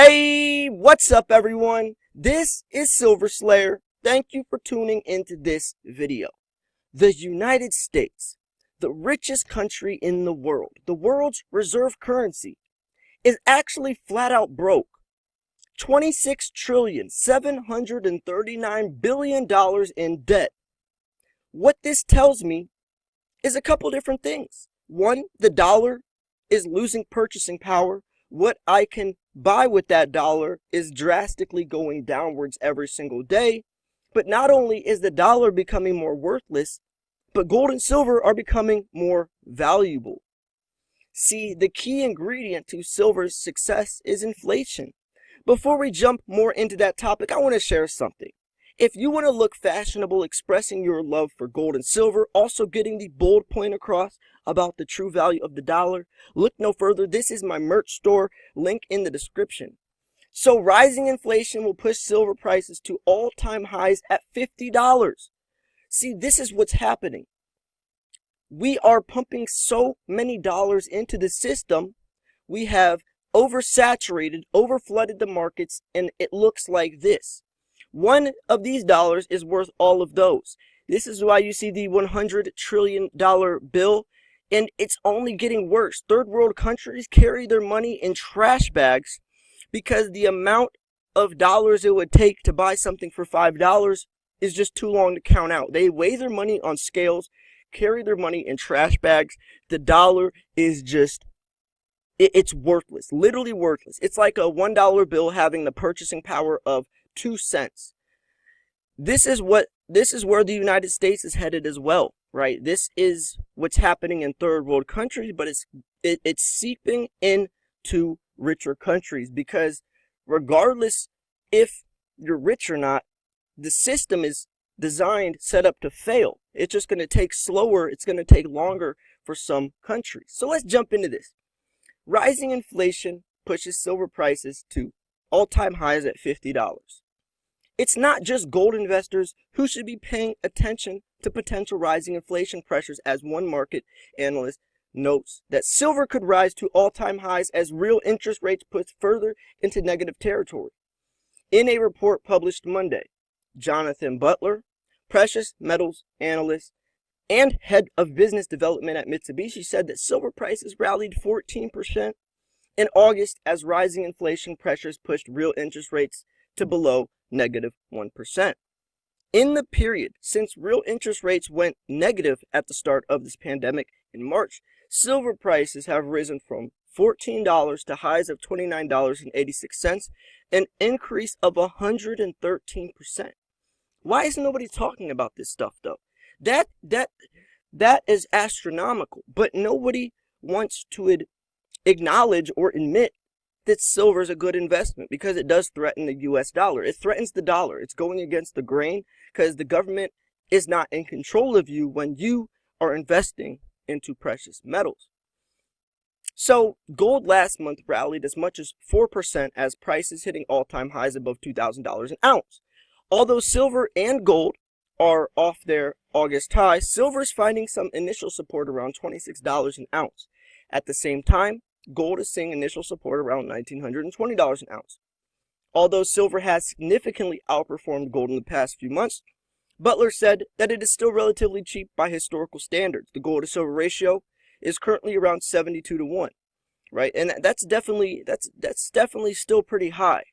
Hey, what's up everyone? This is Silver Slayer. Thank you for tuning into this video. The United States, the richest country in the world's reserve currency, is actually flat out broke. $26,739,000,000,000 in debt. What this tells me is a couple different things. One, the dollar is losing purchasing power. What I can buy with that dollar is drastically going downwards every single day. But not only is the dollar becoming more worthless, but gold and silver are becoming more valuable. See, the key ingredient to silver's success is inflation. Before we jump more into that topic, I want to share something. If you want to look fashionable expressing your love for gold and silver, also getting the bold point across about the true value of the dollar, look no further. This is my merch store, link in the description. So rising inflation will push silver prices to all-time highs at $50. See, this is what's happening. We are pumping so many dollars into the system. We have oversaturated, overflooded the markets, and it looks like this. One of these dollars is worth all of those. This is why you see the $100 trillion bill, and it's only getting worse. Third world countries carry their money in trash bags because the amount of dollars it would take to buy something for $5 is just too long to count out. They weigh their money on scales, carry their money in trash bags. The dollar is just, it's worthless, literally worthless. It's like a $1 bill having the purchasing power of 2 cents. This is where the United States is headed as well, right? This is what's happening in third world countries, but it's seeping into richer countries, because regardless if you're rich or not, the system is designed, set up to fail. It's just going to take slower. It's going to take longer for some countries. So let's jump into this. Rising inflation pushes silver prices to all-time highs at $50. It's not just gold investors who should be paying attention to potential rising inflation pressures, as one market analyst notes that silver could rise to all-time highs as real interest rates push further into negative territory. In a report published Monday, Jonathan Butler, precious metals analyst and head of business development at Mitsubishi, said that silver prices rallied 14% in August as rising inflation pressures pushed real interest rates to below -1%. In the period since real interest rates went negative at the start of this pandemic in March, silver prices have risen from $14 to highs of $29.86, an increase of 113%. Why is nobody talking about this stuff though? That is astronomical, but nobody wants to acknowledge or admit that silver is a good investment, because it does threaten the US dollar. It threatens the dollar. It's going against the grain because the government is not in control of you when you are investing into precious metals. So gold last month rallied as much as 4%, as prices hitting all-time highs above $2,000 an ounce. Although silver and gold are off their August high, silver is finding some initial support around $26 an ounce. At the same time, gold is seeing initial support around $1,920 an ounce. Although silver has significantly outperformed gold in the past few months, Butler said that it is still relatively cheap by historical standards. The gold to silver ratio is currently around 72-1, right? And that's definitely still pretty high.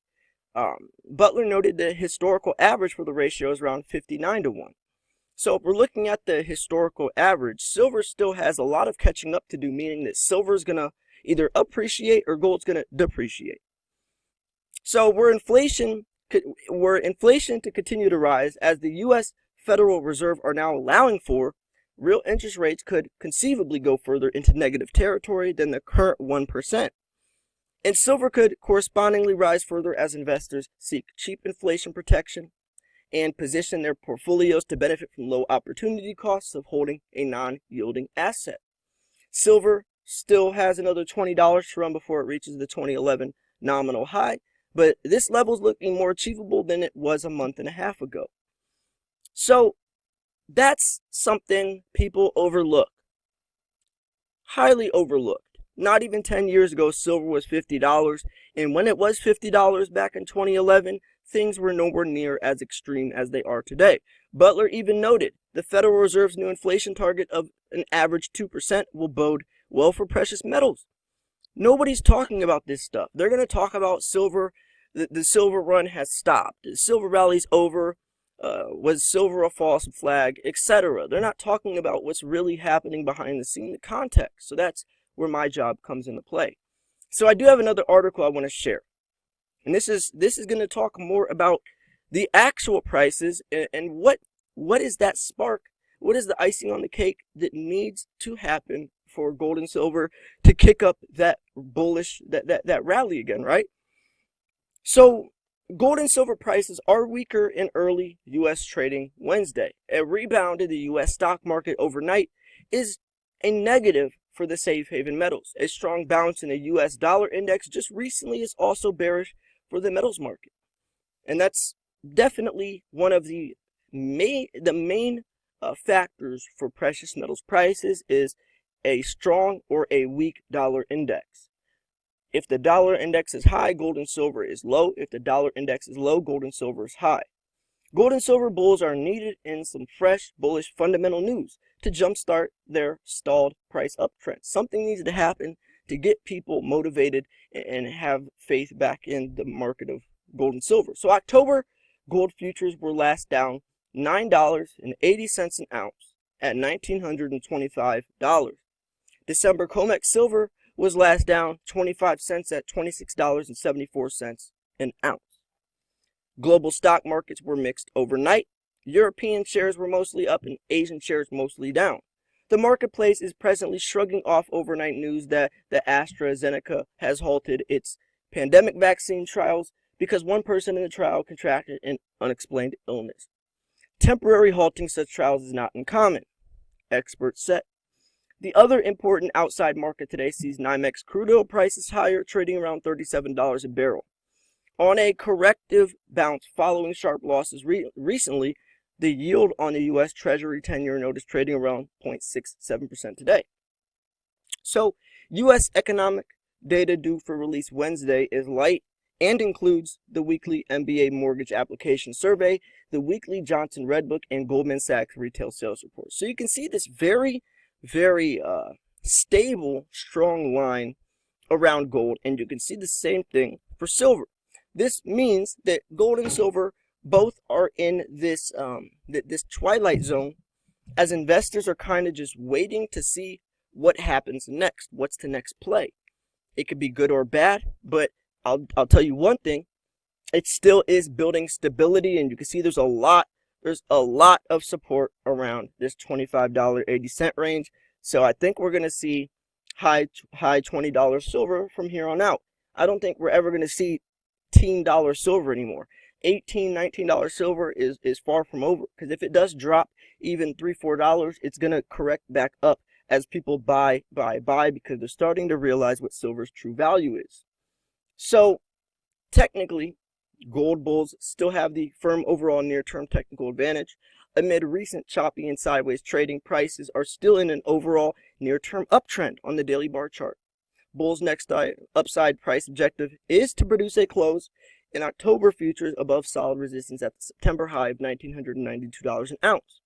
Butler noted the historical average for the ratio is around 59-1. So if we're looking at the historical average, silver still has a lot of catching up to do, meaning that silver is going to either appreciate or gold's going to depreciate. So were inflation to continue to rise, as the U.S. Federal Reserve are now allowing for, real interest rates could conceivably go further into negative territory than the current 1%. And silver could correspondingly rise further as investors seek cheap inflation protection and position their portfolios to benefit from low opportunity costs of holding a non-yielding asset. Silver still has another $20 to run before it reaches the 2011 nominal high, but this level is looking more achievable than it was a month and a half ago. So that's something people overlook, highly overlooked. Not even 10 years ago, silver was $50. And when it was $50 back in 2011, things were nowhere near as extreme as they are today. Butler even noted the Federal Reserve's new inflation target of an average 2% will bode well for precious metals. Nobody's talking about this stuff. They're going to talk about silver. The silver run has stopped. The silver rally's over. Was silver a false flag, etc. They're not talking about what's really happening behind the scene, the context. So that's where my job comes into play. So I do have another article I want to share. And this is going to talk more about the actual prices and what is that spark? What is the icing on the cake that needs to happen for gold and silver to kick up that bullish, that rally again, right? So gold and silver prices are weaker in early U.S. trading Wednesday. A rebound in the U.S. stock market overnight is a negative for the safe haven metals. A strong bounce in the U.S. dollar index just recently is also bearish for the metals market. And that's definitely one of the main factors for precious metals prices is a strong or a weak dollar index. If the dollar index is high, gold and silver is low. If the dollar index is low, gold and silver is high. Gold and silver bulls are needed in some fresh, bullish fundamental news to jumpstart their stalled price uptrend. Something needs to happen to get people motivated and have faith back in the market of gold and silver. So October gold futures were last down $9.80 an ounce at $1,925. December COMEX silver was last down 25 cents at $26.74 an ounce. Global stock markets were mixed overnight. European shares were mostly up and Asian shares mostly down. The marketplace is presently shrugging off overnight news that the AstraZeneca has halted its pandemic vaccine trials because one person in the trial contracted an unexplained illness. Temporary halting such trials is not uncommon, experts said. The other important outside market today sees NYMEX crude oil prices higher, trading around $37 a barrel. On a corrective bounce following sharp losses recently, the yield on the U.S. Treasury 10-year note is trading around 0.67% today. So, U.S. economic data due for release Wednesday is light and includes the weekly MBA mortgage application survey, the weekly Johnson Redbook, and Goldman Sachs retail sales report. So you can see this very stable, strong line around gold, and you can see the same thing for silver. This means that gold and silver both are in this this twilight zone, as investors are kind of just waiting to see what happens next. What's the next play? It could be good or bad, but I'll tell you one thing: it still is building stability, and you can see there's a lot of support around this $25.80 range. So I think we're going to see high $20 silver from here on out. I don't think we're ever going to see $18 silver anymore. $18, $19 silver is far from over, because if it does drop even $3, $4, it's going to correct back up as people buy, because they're starting to realize what silver's true value is. So technically, gold bulls still have the firm overall near-term technical advantage. Amid recent choppy and sideways trading, prices are still in an overall near-term uptrend on the daily bar chart. Bulls' next upside price objective is to produce a close in October futures above solid resistance at the September high of $1,992 an ounce.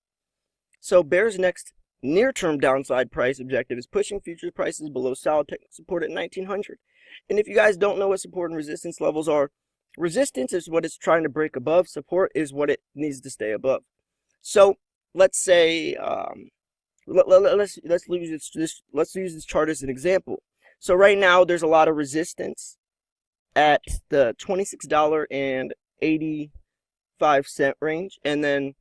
So bears' next near-term downside price objective is pushing futures prices below solid technical support at 1900. And if you guys don't know what support and resistance levels are, resistance is what it's trying to break above. Support is what it needs to stay above. So let's say let's use this chart as an example. So right now there's a lot of resistance at the $26.85 range, and then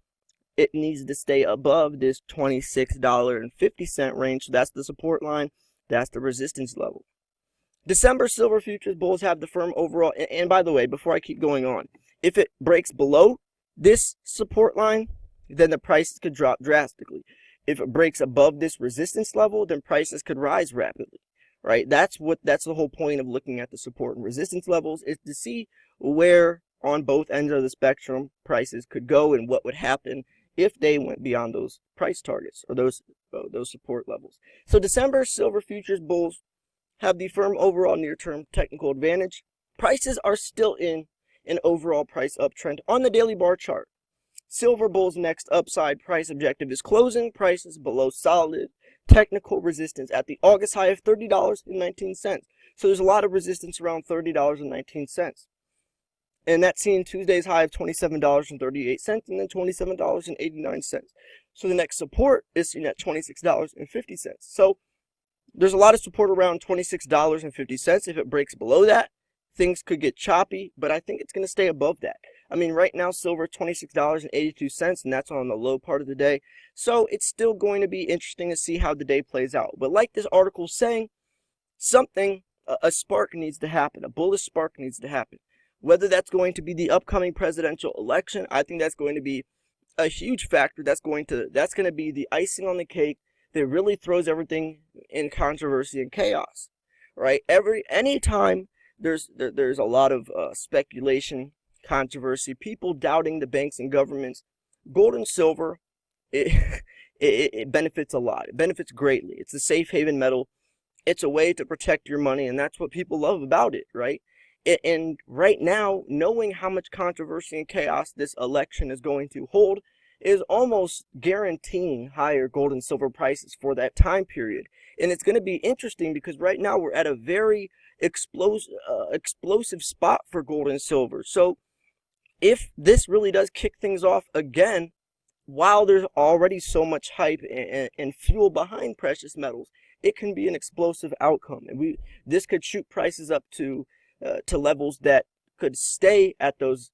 it needs to stay above this $26.50 range. So that's the support line. That's the resistance level. December silver futures bulls have the firm overall. And by the way, before I keep going on, if it breaks below this support line, then the prices could drop drastically. If it breaks above this resistance level, then prices could rise rapidly, right? That's the whole point of looking at the support and resistance levels, is to see where on both ends of the spectrum prices could go and what would happen if they went beyond those price targets or those support levels. So December silver futures bulls have the firm overall near-term technical advantage. Prices are still in an overall price uptrend on the daily bar chart. Silver Bull's next upside price objective is closing prices below solid technical resistance at the August high of $30.19. So there's a lot of resistance around $30.19. And that's seen Tuesday's high of $27.38 and then $27.89. So the next support is seen at $26.50. So there's a lot of support around $26.50. If it breaks below that, things could get choppy, but I think it's going to stay above that. I mean, right now, silver $26.82, and that's on the low part of the day. So it's still going to be interesting to see how the day plays out. But like this article is saying, a spark needs to happen. A bullish spark needs to happen. Whether that's going to be the upcoming presidential election, I think that's going to be a huge factor. That's going to be the icing on the cake that really throws everything in controversy and chaos, right? Anytime there's a lot of speculation, controversy, people doubting the banks and governments, gold and silver, it benefits a lot. It benefits greatly. It's a safe haven metal. It's a way to protect your money, and that's what people love about it, right? And right now, knowing how much controversy and chaos this election is going to hold is almost guaranteeing higher gold and silver prices for that time period. And it's going to be interesting because right now we're at a very explosive spot for gold and silver. So if this really does kick things off again, while there's already so much hype and fuel behind precious metals, it can be an explosive outcome. And this could shoot prices up to levels that could stay at those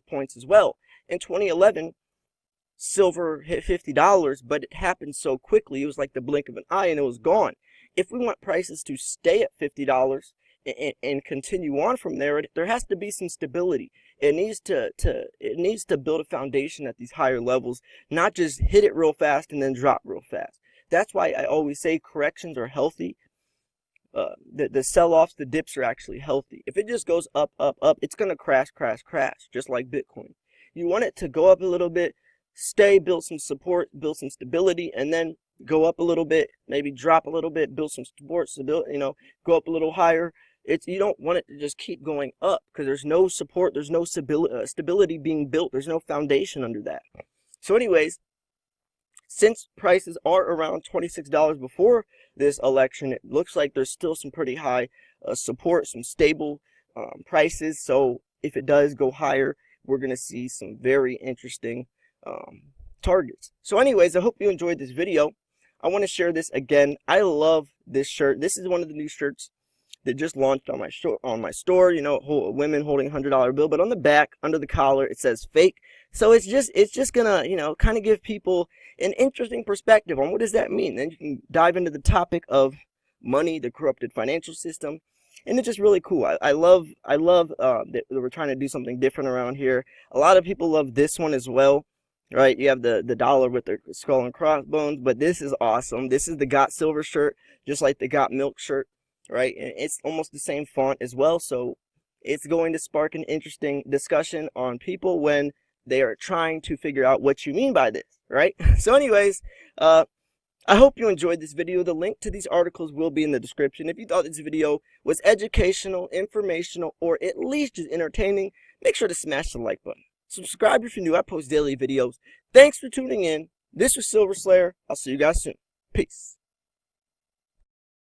points as well. In 2011, silver hit $50, but it happened so quickly. It was like the blink of an eye and it was gone. If we want prices to stay at $50 and continue on from there, there has to be some stability. It needs to build a foundation at these higher levels, not just hit it real fast and then drop real fast. That's why I always say corrections are healthy. The sell-offs, the dips are actually healthy. If it just goes up, up, up, it's going to crash, just like Bitcoin. You want it to go up a little bit, stay, build some support, build some stability, and then go up a little bit, maybe drop a little bit, build some support, go up a little higher. You don't want it to just keep going up because there's no support, there's no stability being built, there's no foundation under that. So anyways, since prices are around $26 before this election, it looks like there's still some pretty high support, some stable prices. So if it does go higher, we're going to see some very interesting targets. So anyways, I hope you enjoyed this video. I want to share this again. I love this shirt. This is one of the new shirts that just launched on my store. You know, women holding $100 bill, but on the back, under the collar, it says fake. So it's just gonna, kind of give people an interesting perspective on what does that mean. Then you can dive into the topic of money, the corrupted financial system, and it's just really cool. I love that we're trying to do something different around here. A lot of people love this one as well, right? You have the dollar with the skull and crossbones, but this is awesome. This is the Got Silver shirt, just like the Got Milk shirt, right? And it's almost the same font as well, so it's going to spark an interesting discussion on people when they are trying to figure out what you mean by this, right? So anyways, I hope you enjoyed this video. The link to these articles will be in the description. If you thought this video was educational, informational, or at least just entertaining, make sure to smash the like button. Subscribe if you're new. I post daily videos. Thanks for tuning in. This was Silver Slayer. I'll see you guys soon. Peace.